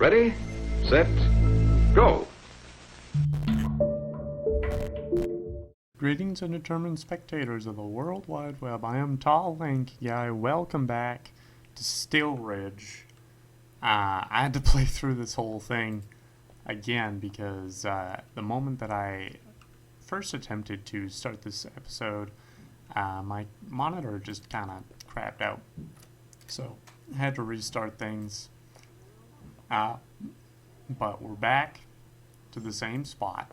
Ready, set, go. Greetings undetermined spectators of the World Wide Web. I am Tall Lanky Guy. Welcome back to Still Ridge. I had to play through this whole thing again because the moment that I first attempted to start this episode, my monitor just kind of crapped out. So I had to restart things. But we're back to the same spot.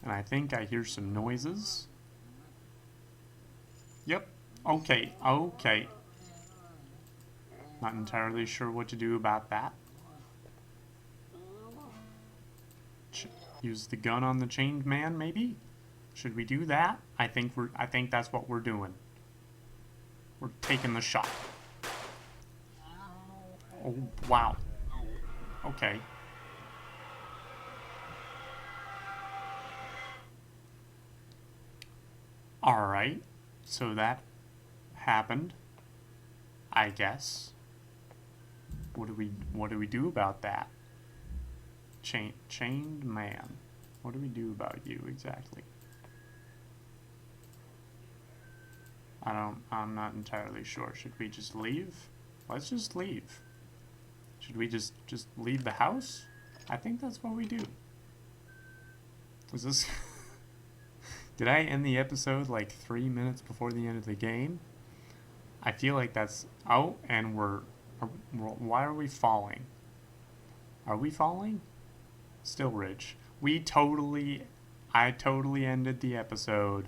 And I think I hear some noises. Yep. Okay. Not entirely sure what to do about that. Use the gun on the chained man, maybe? Should we do that? I think that's what we're doing. We're taking the shot. Oh, wow. Okay. Alright. So that happened. I guess. What do we do about that? Chained man. What do we do about you exactly? I'm not entirely sure. Should we just leave? Let's just leave. Should we just leave the house? I think that's what we do. Is this... Did I end the episode like 3 minutes before the end of the game? I feel like that's... Oh, and we're why are we falling? Are we falling? Still Ridge. I totally ended the episode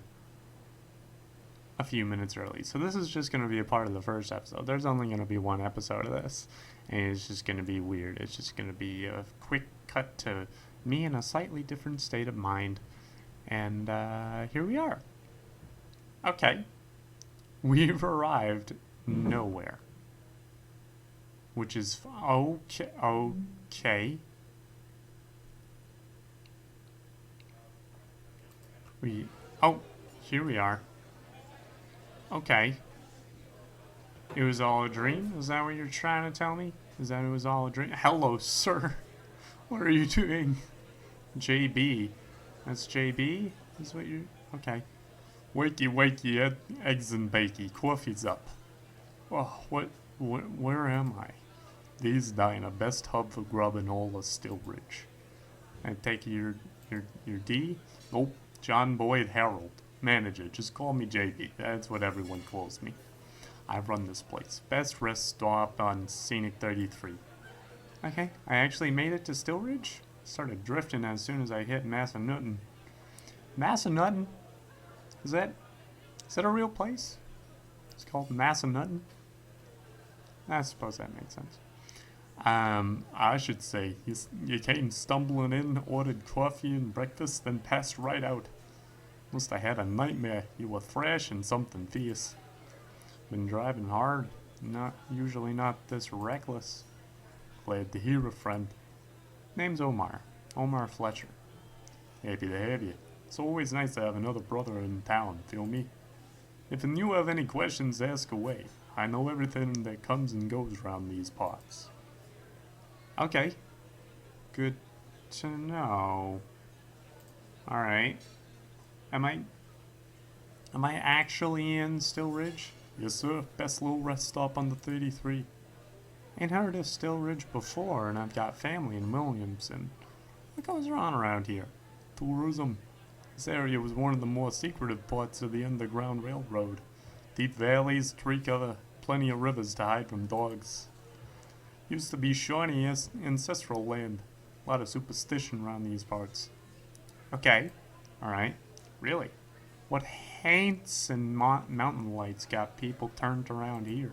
a few minutes early. So this is just going to be a part of the first episode. There's only going to be one episode of this. And it's just going to be weird. It's just going to be a quick cut to me in a slightly different state of mind. And here we are. Okay. We've arrived nowhere. Which is okay. Here we are. Okay. It was all a dream? Is that what you're trying to tell me? Is that it was all a dream? Hello, sir. What are you doing? JB. That's JB? Is what you... Okay. Wakey, eggs and bakey. Coffee's up. Oh, where am I? These diner, best hub for grub in all of Still Ridge. I take your D? Nope. John Boyd Harold. Manager. Just call me JB. That's what everyone calls me. I run this place. Best rest stop on Scenic 33. Okay, I actually made it to Still Ridge. Started drifting as soon as I hit Massanutten. Massanutten? Is that a real place? It's called Massanutten? I suppose that makes sense. I should say, you came stumbling in, ordered coffee and breakfast, then passed right out. Must have had a nightmare. You were fresh and something fierce. Been driving hard. Usually not this reckless. Glad to hear a friend. Name's Omar. Omar Fletcher. Happy to have you. It's always nice to have another brother in town, feel me? If you have any questions, ask away. I know everything that comes and goes around these parts. Okay. Good to know. Alright. Am I actually in Still Ridge? Yes, sir. Best little rest stop on the 33. Ain't heard of Still Ridge before, and I've got family in Williamson. What goes on around here? Tourism. This area was one of the more secretive parts of the Underground Railroad. Deep valleys, tree cover, plenty of rivers to hide from dogs. Used to be Shawnee ancestral land. A lot of superstition around these parts. Okay. Alright. Really? What haints and mountain lights got people turned around here?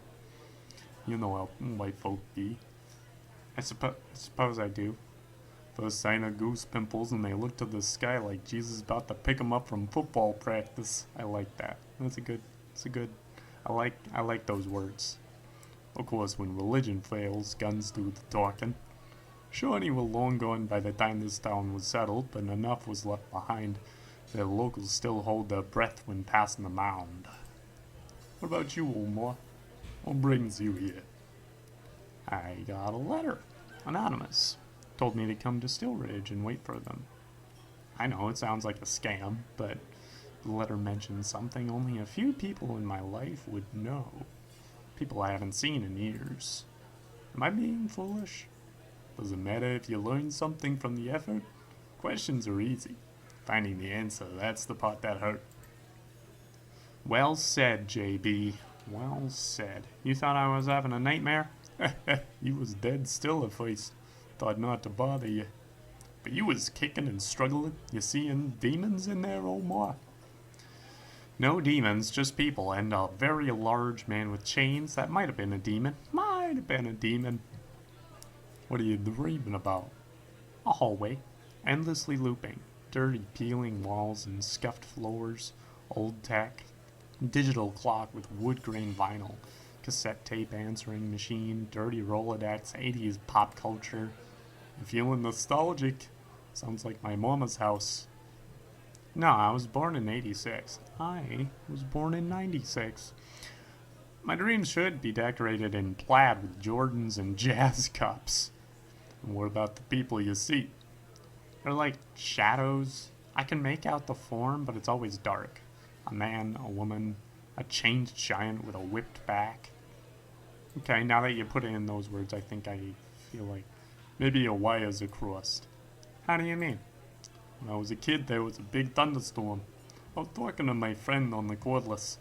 You know how white folk be. I suppose I do. First sign of goose pimples and they look to the sky like Jesus about to pick 'em up from football practice. I like that. It's a good. I like those words. Of course, when religion fails, guns do the talking. Shawnee were long gone by the time this town was settled, but enough was left behind that locals still hold their breath when passing the mound. What about you, Omar? What brings you here? I got a letter. Anonymous. Told me to come to Still Ridge and wait for them. I know it sounds like a scam, but the letter mentioned something only a few people in my life would know. People I haven't seen in years. Am I being foolish? Does it matter if you learn something from the effort? Questions are easy. Finding the answer, that's the part that hurt. Well said, JB. Well said. You thought I was having a nightmare? You was dead still at first. Thought not to bother you. But you was kicking and struggling. You seeing demons in there, Omar? No demons, just people, and a very large man with chains. That might have been a demon. Might have been a demon. What are you dreaming about? A hallway. Endlessly looping. Dirty, peeling walls and scuffed floors. Old tech. Digital clock with wood grain vinyl. Cassette tape answering machine. Dirty Rolodex. 80s pop culture. You feeling nostalgic? Sounds like my mama's house. No, I was born in 86. I was born in 96. My dreams should be decorated in plaid with Jordans and jazz cups. And what about the people you see? They're like shadows. I can make out the form, but it's always dark. A man, a woman, a chained giant with a whipped back. Okay, now that you put in those words, I think I feel like maybe a wire's crossed. How do you mean? When I was a kid, there was a big thunderstorm. I was talking to my friend on the cordless.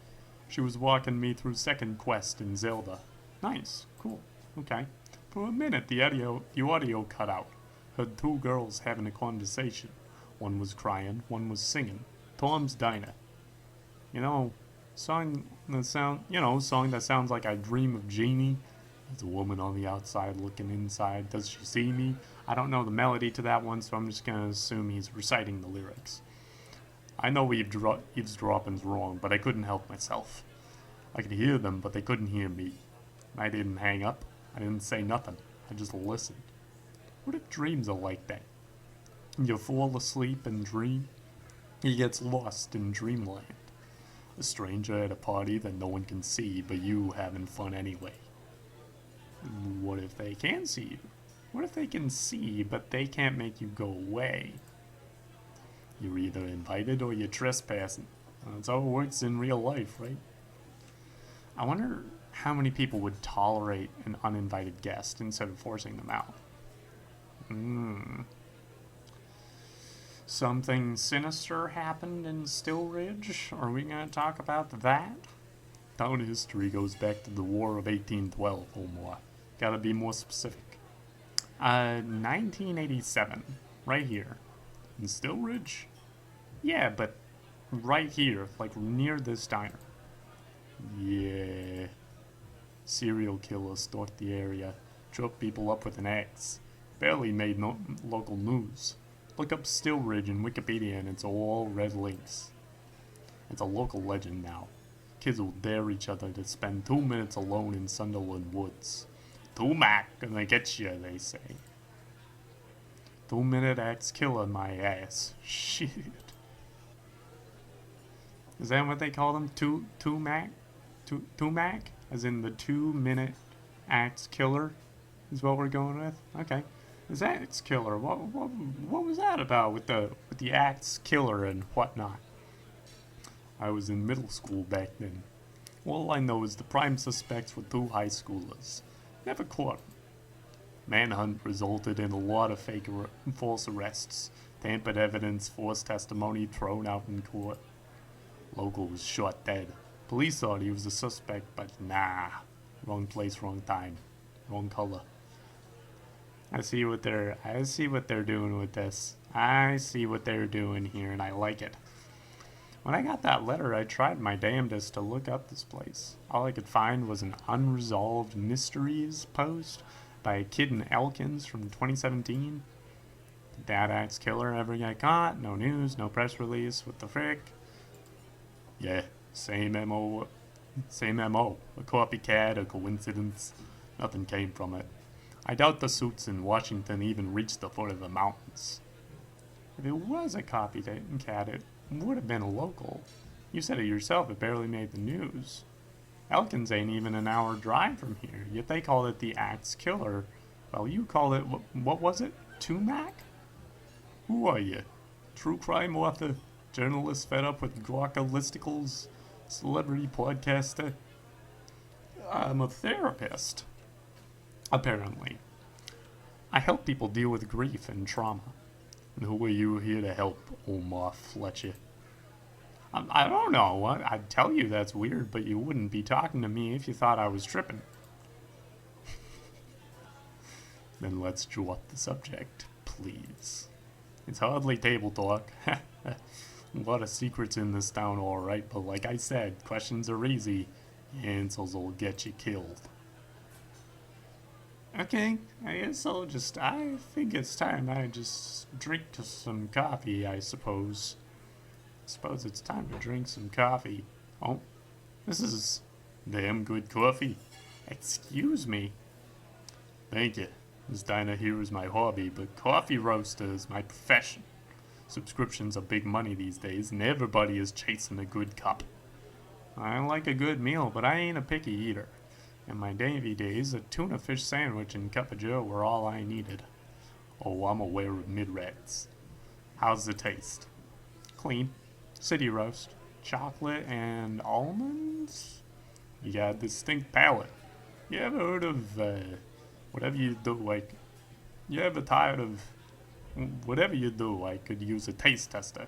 She was walking me through Second Quest in Zelda. Nice. Cool. Okay. For a minute, the audio cut out. Heard two girls having a conversation. One was crying, one was singing. Tom's Diner. Song that sounds like I dream of Jeannie. There's a woman on the outside looking inside. Does she see me? I don't know the melody to that one, so I'm just going to assume he's reciting the lyrics. I know eavesdropping's wrong, but I couldn't help myself. I could hear them, but they couldn't hear me. I didn't hang up. I didn't say nothing. I just listened. What if dreams are like that? You fall asleep and dream. He gets lost in dreamland. A stranger at a party that no one can see, but you having fun anyway. What if they can see you? What if they can see, but they can't make you go away? You're either invited or you're trespassing. That's how it works in real life, right? I wonder how many people would tolerate an uninvited guest instead of forcing them out. Something sinister happened in Still Ridge? Are we going to talk about that? Town history goes back to the War of 1812, Omar. Gotta be more specific. 1987. Right here. In Still Ridge? Yeah, but right here, like near this diner. Yeah. Serial killer stalked the area. Choked people up with an axe. Barely made local news. Look up Still Ridge in Wikipedia and it's all red links. It's a local legend now. Kids will dare each other to spend 2 minutes alone in Sunderland Woods. 2 Mac gonna get you, they say. 2-minute axe killer, my ass. Shit. Is that what they call them? Two Mac? Two Mac? As in the 2-minute axe killer? Is what we're going with? Okay. This axe killer, what was that about with the axe killer and whatnot? I was in middle school back then. All I know is the prime suspects were 2 high schoolers. Never caught them. Manhunt resulted in a lot of false arrests, tampered evidence, forced testimony thrown out in court. Local was shot dead. Police thought he was a suspect, but nah. Wrong place, wrong time. Wrong color. I see what they're doing with this. I see what they're doing here, and I like it. When I got that letter, I tried my damnedest to look up this place. All I could find was an unresolved mysteries post by a kid in Elkins from 2017. Did that axe killer ever get caught? No news, no press release. What the frick? Yeah, same MO. A copycat, a coincidence. Nothing came from it. I doubt the suits in Washington even reached the foot of the mountains. If it was a copycat, it would have been a local. You said it yourself, it barely made the news. Elkins ain't even an hour drive from here, yet they called it the Axe Killer Well, you call it, what was it? Tumac? Who are you? True crime author, journalist fed up with guaca listicles, celebrity podcaster? I'm a therapist. Apparently. I help people deal with grief and trauma. And who are you here to help, Omar Fletcher? I don't know. I'd tell you that's weird, but you wouldn't be talking to me if you thought I was tripping. Then let's drop the subject, please. It's hardly table talk. A lot of secrets in this town, alright, but like I said, questions are easy. Answers will get you killed. Okay, I guess I think it's time I just drink some coffee, I suppose. Suppose it's time to drink some coffee. Oh, this is damn good coffee. Excuse me. Thank you. This diner here is my hobby, but coffee roaster is my profession. Subscriptions are big money these days, and everybody is chasing a good cup. I like a good meal, but I ain't a picky eater. In my Navy days, a tuna fish sandwich and cup of joe were all I needed. Oh, I'm aware of mid-reds. How's the taste? Clean. City roast. Chocolate and almonds? You got a distinct palate. You ever heard of, whatever you do, like, you ever tired of, whatever you do, I could use a taste tester.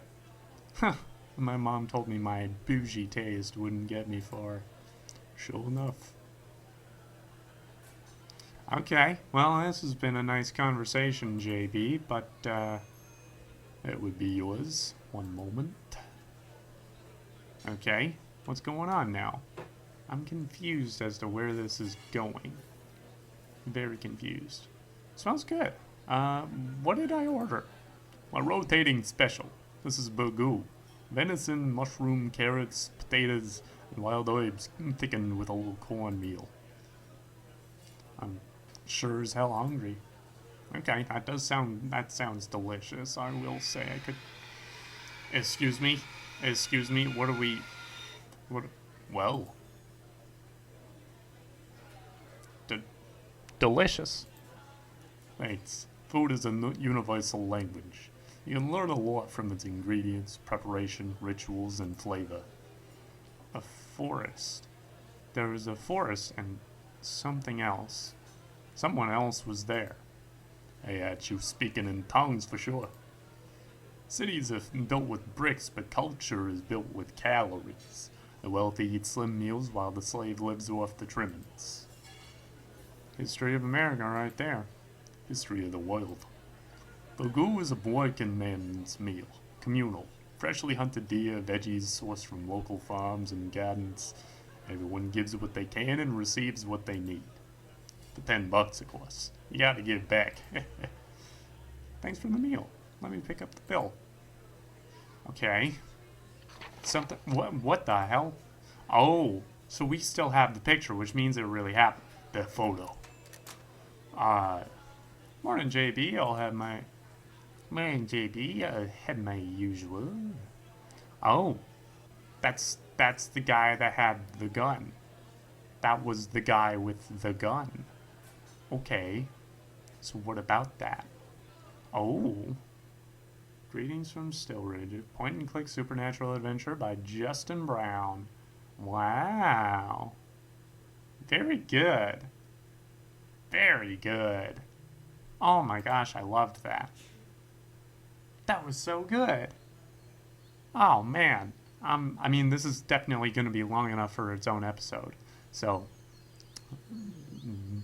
Huh. My mom told me my bougie taste wouldn't get me far. Sure enough. Okay, well, this has been a nice conversation, JB, but, it would be yours. One moment. Okay, what's going on now? I'm confused as to where this is going. Very confused. Smells good. What did I order? A rotating special. This is burgoo. Venison, mushroom, carrots, potatoes, and wild herbs thickened with a little cornmeal. I'm sure as hell hungry. Okay, that sounds delicious, I will say. I could... Excuse me, well... Delicious. Thanks. Food is a universal language. You can learn a lot from its ingredients, preparation, rituals, and flavor. A forest. There was a forest and something else. Someone else was there. I had you speaking in tongues for sure. Cities are built with bricks, but culture is built with calories. The wealthy eat slim meals while the slave lives off the trimmings. History of America right there. History of the world. Burgoo is a working man's meal. Communal. Freshly hunted deer, veggies sourced from local farms and gardens. Everyone gives what they can and receives what they need. For $10, of course. You gotta give back. Thanks for the meal. Let me pick up the bill. Okay. Something... What the hell? Oh, so we still have the picture, which means it really happened. The photo. Morning, JB. Morning, JB. I had my usual. Oh. That's the guy that had the gun. That was the guy with the gun. Okay. So what about that? Oh. Greetings from Stillridge. Point and click supernatural adventure by Justin Brown. Wow. Very good. Very good. Oh my gosh, I loved that. That was so good. Oh man. I mean, this is definitely going to be long enough for its own episode. So,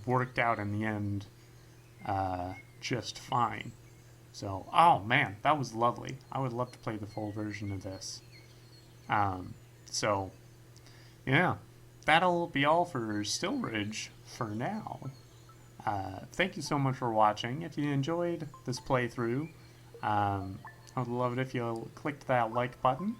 worked out in the end just fine. So, oh man, that was lovely. I would love to play the full version of this. So, yeah, that'll be all for Stillridge for now. Thank you so much for watching. If you enjoyed this playthrough, I would love it if you clicked that like button.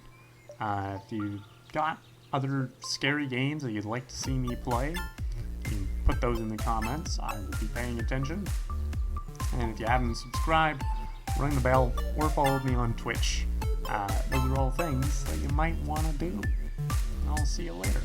If you got other scary games that you'd like to see me play, you can put those in the comments. I will be paying attention. And if you haven't subscribed, ring the bell or follow me on Twitch. Those are all things that you might want to do. I'll see you later.